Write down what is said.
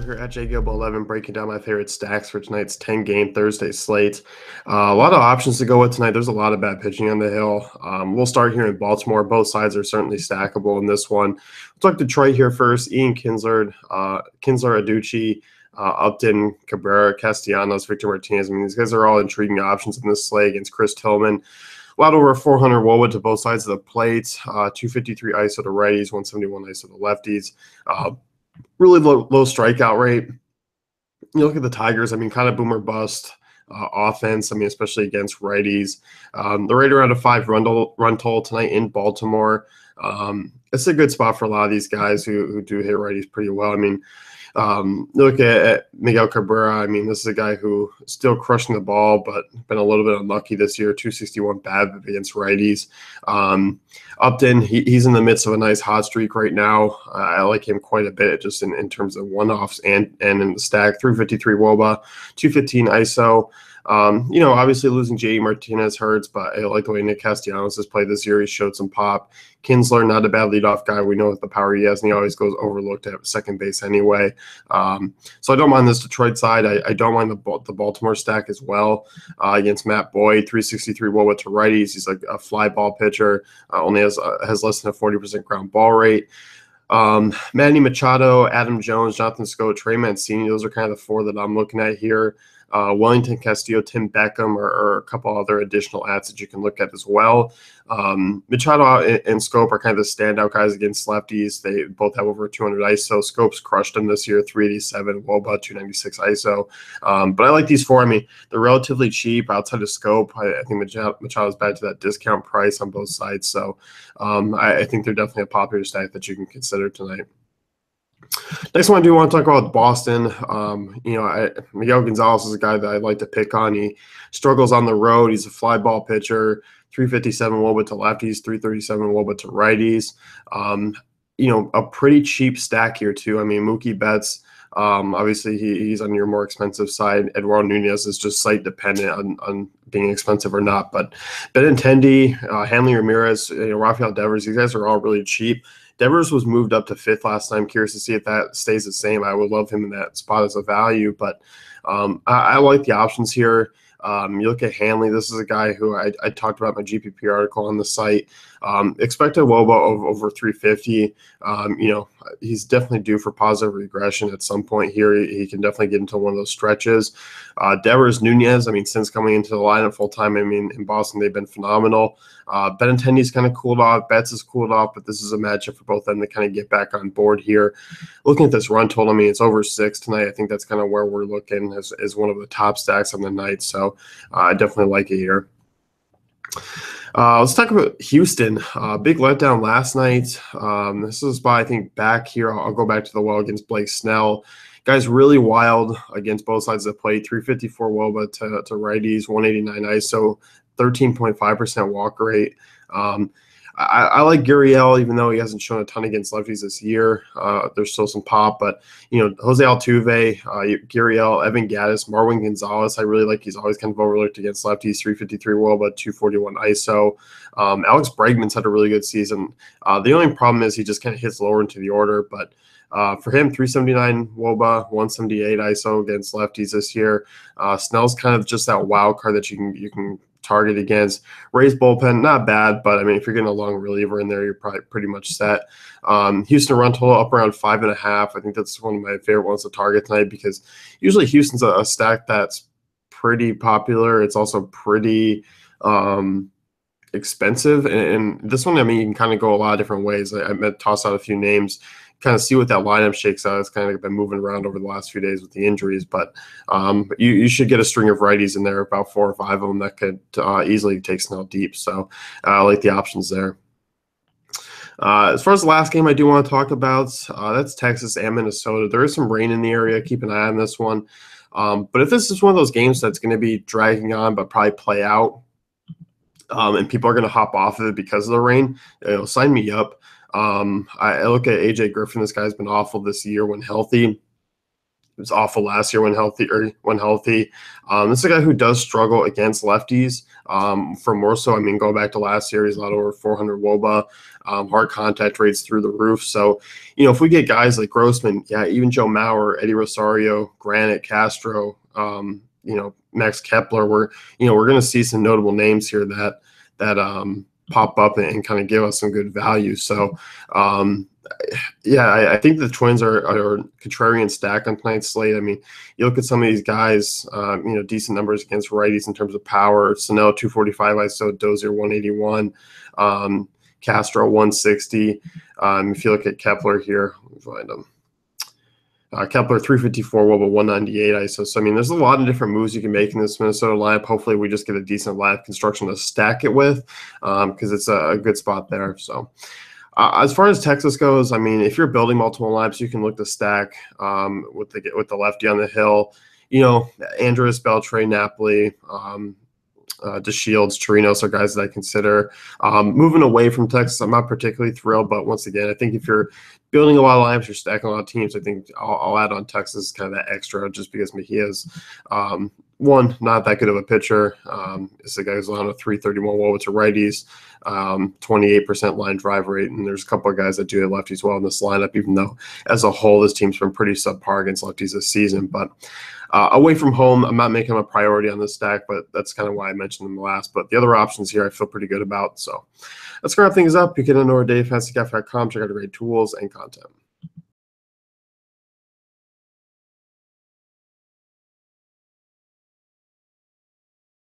here at JGibb11 breaking down my favorite stacks for tonight's 10-game Thursday slate. A lot of options to go with tonight. There's a lot of bad pitching on the hill. We'll start here in Baltimore. Both sides are certainly stackable in this one. We'll talk Detroit here first. Ian Kinsler, Aducci, Upton, Cabrera, Castellanos, Victor Martinez. I mean, these guys are all intriguing options in this slate against Chris Tillman. A lot over 400 Woba to both sides of the plate, 253 ISO to righties, 171 ISO to lefties. Really low strikeout rate. You look at the Tigers, I mean, kind of boomer bust offense, I mean, especially against righties. They're right around a 5 run total tonight in Baltimore. It's a good spot for a lot of these guys who do hit righties pretty well. I mean, look at Miguel Cabrera. I mean, this is a guy who is still crushing the ball, but been a little bit unlucky this year. 261 BABIP against righties. Upton, he's in the midst of a nice hot streak right now. I like him quite a bit just in terms of one-offs and in the stack. 353 WOBA, 215 ISO. Obviously losing J.E. Martinez hurts, but I like the way Nick Castellanos has played this year. He showed some pop. Kinsler, not a bad leadoff guy. We know what the power he has, and he always goes overlooked at second base anyway. So I don't mind this Detroit side. I don't mind the Baltimore stack as well against Matt Boyd. 363 WOBA to righties. He's like a fly ball pitcher. Only has less than a 40% ground ball rate. Manny Machado, Adam Jones, Jonathan Scope, Trey Mancini. Those are kind of the four that I'm looking at here. Wellington Castillo, Tim Beckham, or a couple other additional ads that you can look at as well. Machado and Scope are kind of the standout guys against lefties. They both have over 200 ISO. Scope's crushed them this year, 387 WOBA, 296 ISO. But I like these four. I mean, they're relatively cheap outside of Scope. I think Machado's back to that discount price on both sides. So I think they're definitely a popular stack that you can consider tonight. Next one I do want to talk about Boston. Miguel Gonzalez is a guy that I'd like to pick on. He struggles on the road. He's a fly ball pitcher, 357 WOBA to lefties, 337 WOBA to righties. A pretty cheap stack here too. I mean, Mookie Betts, obviously he's on your more expensive side. Eduardo Nunez is just site dependent on being expensive or not. But Benintendi, Hanley Ramirez, Rafael Devers, these guys are all really cheap. Devers was moved up to 5th last time. Curious to see if that stays the same. I would love him in that spot as a value, but I like the options here. You look at Hanley. This is a guy who I talked about in my GPP article on the site. Expected WOBA of over 350. He's definitely due for positive regression at some point here. He can definitely get into one of those stretches. Devers, Nunez, I mean, since coming into the lineup full-time, I mean, in Boston, they've been phenomenal. Benintendi's kind of cooled off. Betts has cooled off, but this is a matchup for both of them to kind of get back on board here. Looking at this run total, I mean, it's over 6 tonight. I think that's kind of where we're looking as one of the top stacks on the night. So I definitely like it here. Let's talk about Houston. Big letdown last night. This is a spot, I think, back here. I'll go back to the well against Blake Snell. Guys really wild against both sides of the plate. 354 WOBA to righties, 189 ISO, 13.5% walk rate. I like Gurriel, even though he hasn't shown a ton against lefties this year. There's still some pop, but Jose Altuve, Gurriel, Evan Gattis, Marwin Gonzalez, I really like. He's always kind of overlooked against lefties. 353 WOBA, 241 ISO. Alex Bregman's had a really good season. The only problem is he just kind of hits lower into the order, but for him, 379 WOBA, 178 ISO against lefties this year. Snell's kind of just that wild card that you can target against. Ray's bullpen, not bad, but I mean, if you're getting a long reliever in there, you're probably pretty much set. Houston run total up around 5.5. I think that's one of my favorite ones to target tonight because usually Houston's a stack that's pretty popular. It's also pretty expensive, and this one, I mean, you can kind of go a lot of different ways. I toss out a few names, kind of see what that lineup shakes out. It's kind of been moving around over the last few days with the injuries, but you should get a string of righties in there, about 4 or 5 of them that could easily take Snell deep. So I like the options there. As far as the last game I do want to talk about, that's Texas and Minnesota. There is some rain in the area. Keep an eye on this one. But if this is one of those games that's going to be dragging on but probably play out, and people are going to hop off of it because of the rain, sign me up. I look at AJ Griffin. This guy's been awful this year when healthy. was awful last year when healthy. This is a guy who does struggle against lefties. For more so, I mean, going back to last year, he's a lot over 400 WOBA. Hard contact rates through the roof. So, if we get guys like Grossman, yeah, even Joe Mauer, Eddie Rosario, Granite, Castro, Max Kepler, we're going to see some notable names here that pop up and kind of give us some good value. So, I think the Twins are contrarian stack on tonight's slate. I mean, you look at some of these guys, decent numbers against righties in terms of power. Snell 245 ISO, Dozier 181, Castro 160. If you look at Kepler here, let me find him. Kepler 354 WOBA 198 ISO. So I mean, there's a lot of different moves you can make in this Minnesota lineup. Hopefully, we just get a decent lineup construction to stack it with, because it's a good spot there. So. As far as Texas goes, I mean, if you're building multiple lineups, you can look to stack with the lefty on the hill. Andrus, Beltre, Napoli, DeShields, Chirinos are guys that I consider. Moving away from Texas, I'm not particularly thrilled, but once again, I think if you're building a lot of lineups, you're stacking a lot of teams, I think I'll add on Texas kind of that extra just because Mejia's one, not that good of a pitcher. It's a guy who's on a 331 WOBA to righties, 28% line drive rate, and there's a couple of guys that do have lefties well in this lineup, even though as a whole this team's been pretty subpar against lefties this season. But away from home, I'm not making them a priority on this stack, but that's kind of why I mentioned them last. But the other options here I feel pretty good about. So let's wrap things up. You can go to our dailyfantasycafe.com, check out our great tools and content.